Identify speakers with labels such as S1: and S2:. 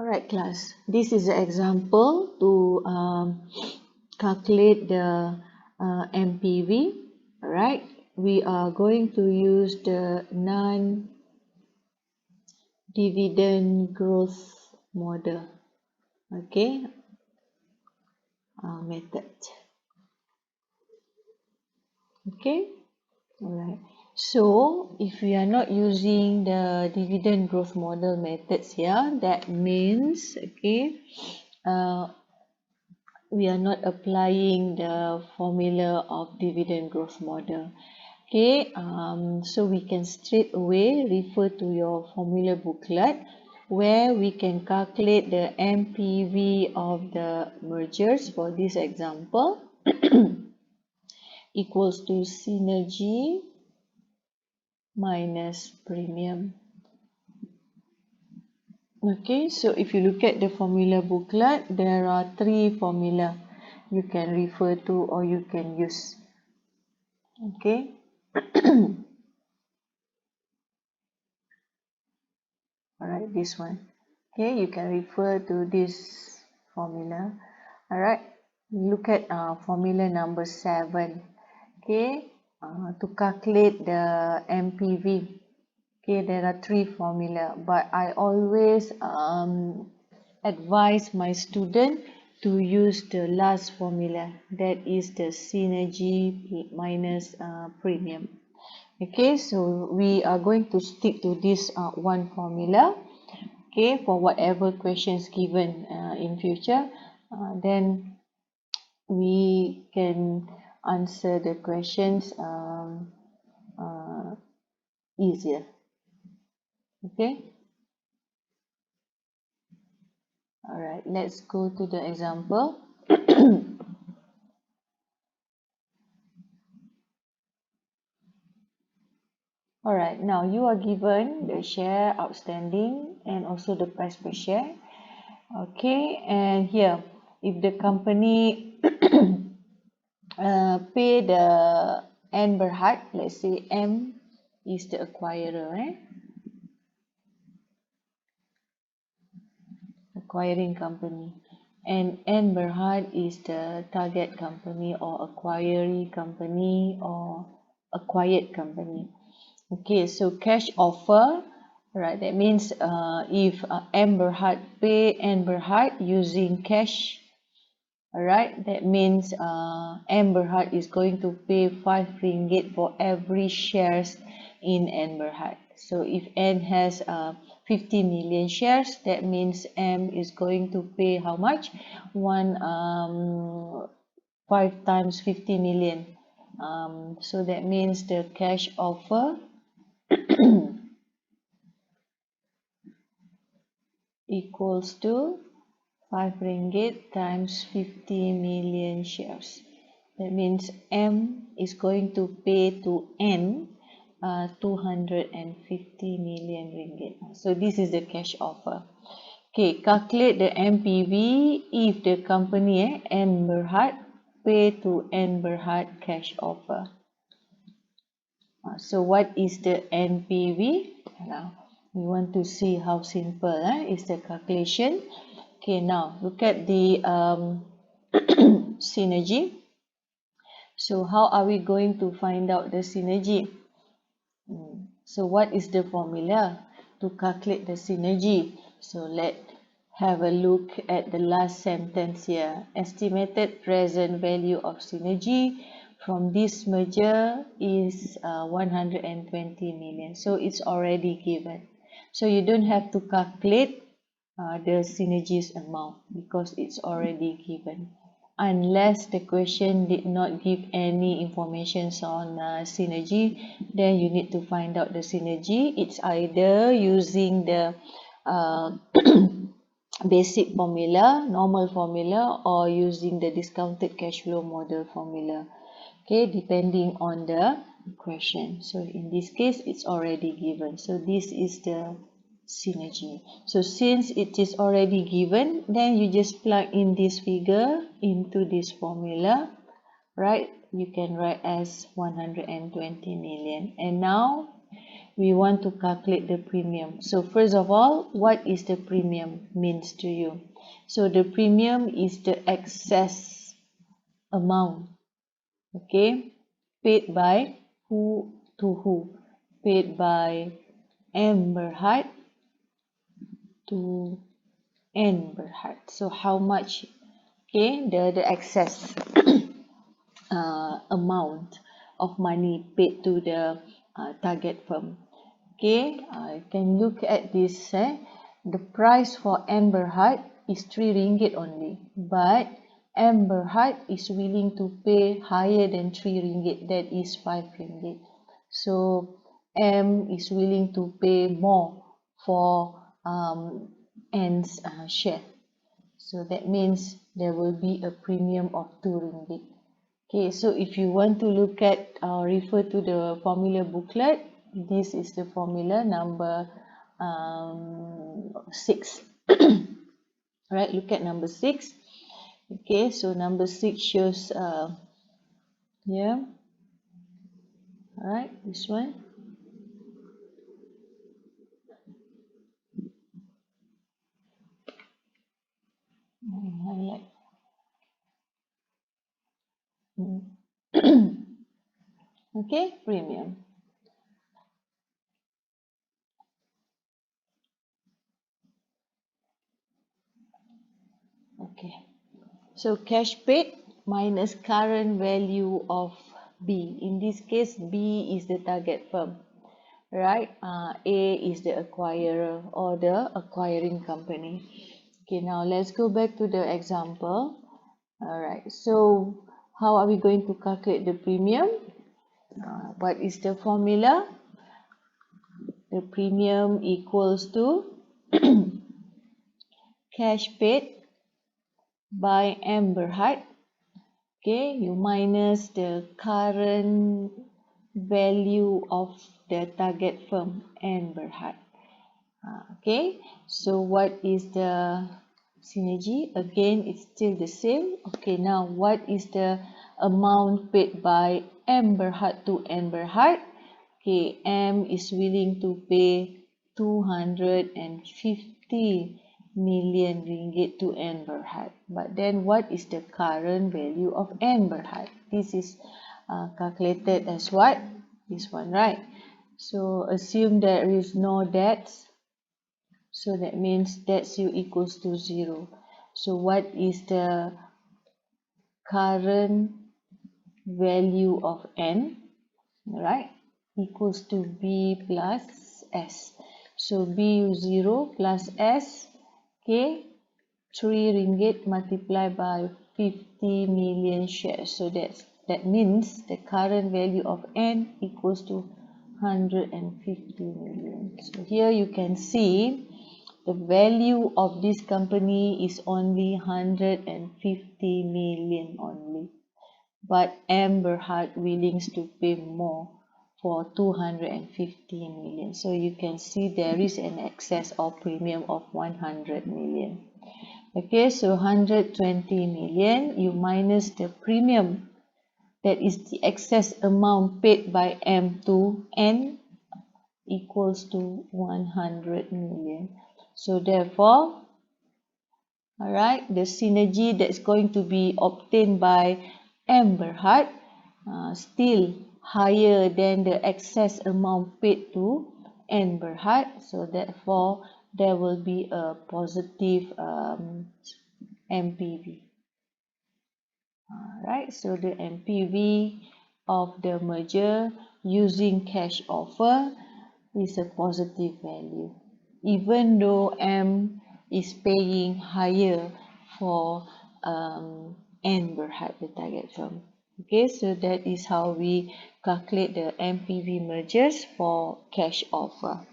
S1: Alright class, this is an example to calculate the MPV. Alright, we are going to use the non-dividend growth model, okay, method. Okay, alright. So if we are not using the dividend growth model methods here, that means we are not applying the formula of dividend growth model. So we can straight away refer to your formula booklet where we can calculate the MPV of the mergers for this example equals to synergy minus premium. Okay, so if you look at the formula booklet, there are three formula you can refer to or you can use. Okay. Alright, this one. Okay, you can refer to this formula. Alright, look at formula number 7. Okay, to calculate the MPV. Okay, there are three formula, but I always advise my student to use the last formula, that is the synergy minus premium. Okay, so we are going to stick to this one formula, okay, for whatever questions given in future, then we can answer the questions easier. Okay, alright, let's go to the example. Alright, now you are given the share outstanding and also the price per share. Okay, and here, if the company pay the N Berhad, let's say M is the acquirer, acquiring company, and N Berhad is the target company or acquiring company or acquired company. Okay, so cash offer, right? That means if M Berhad pay N Berhad using cash, alright, that means M Berhad is going to pay 5 ringgit for every shares in N Berhad. So if N has 50 million shares, that means M is going to pay how much? 5 times 50 million. So that means the cash offer equals to 5 ringgit times 50 million shares. That means M is going to pay to N 250 million ringgit. So this is the cash offer. Okay, calculate the MPV if the company N Berhad pay to N Berhad cash offer. So what is the NPV? Now we want to see how simple is the calculation. Okay, now look at the synergy. So how are we going to find out the synergy? So what is the formula to calculate the synergy? So let's have a look at the last sentence here. Estimated present value of synergy from this merger is 120 million. So it's already given. So you don't have to calculate the synergies amount because it's already given. Unless the question did not give any information on synergy, then you need to find out the synergy. It's either using the basic formula, normal formula, or using the discounted cash flow model formula. Okay, depending on the question. So in this case, it's already given. So this is the synergy. So since it is already given, then you just plug in this figure into this formula, right? You can write as 120 million. And now we want to calculate the premium. So first of all, what is the premium means to you? So the premium is the excess amount, okay, paid by who to who? Paid by M Berhad to N Berhad. So how much? Okay, the excess amount of money paid to the target firm. Okay, you can look at this. The price for M Berhad is 3 ringgit only, but M Berhad is willing to pay higher than 3 ringgit, that is 5 ringgit. So M is willing to pay more for N's share. So that means there will be a premium of 2 ringgit. Okay, so if you want to look at or refer to the formula booklet, this is the formula number 6. Right, look at number 6. Okay, so number 6 shows yeah, alright, this one. Highlight. Okay, premium. Okay, so cash paid minus current value of B. In this case, B is the target firm, right? A is the acquirer or the acquiring company. Okay, now let's go back to the example. Alright, so how are we going to calculate the premium? What is the formula? The premium equals to cash paid by M Berhad. Okay, you minus the current value of the target firm N Berhad. Okay, so what is the synergy? Again, it's still the same. Okay, now what is the amount paid by M Berhad to N Berhad? Okay, M is willing to pay 250 million ringgit to N Berhad. But then what is the current value of N Berhad? This is calculated as what? This one, right? So assume there is no debts. So that means debts U equals to 0. So what is the current value of N? Right? Equals to B plus S. So B 0 plus S, okay, 3 ringgit multiplied by 50 million shares. So that means the current value of N equals to 150 million. So here you can see the value of this company is only 150 million only. But M Berhad willing to pay more for 250 million. So you can see there is an excess of premium of 100 million. Okay, so 120 million, you minus the premium, that is the excess amount paid by M to N, equals to 100 million. So therefore, alright, the synergy that's going to be obtained by M Berhad still higher than the excess amount paid to N Berhad. So therefore, there will be a positive MPV. Alright, so the MPV of the merger using cash offer is a positive value, even though M is paying higher for N Berhad, the target firm. Okay, so that is how we calculate the MPV mergers for cash offer.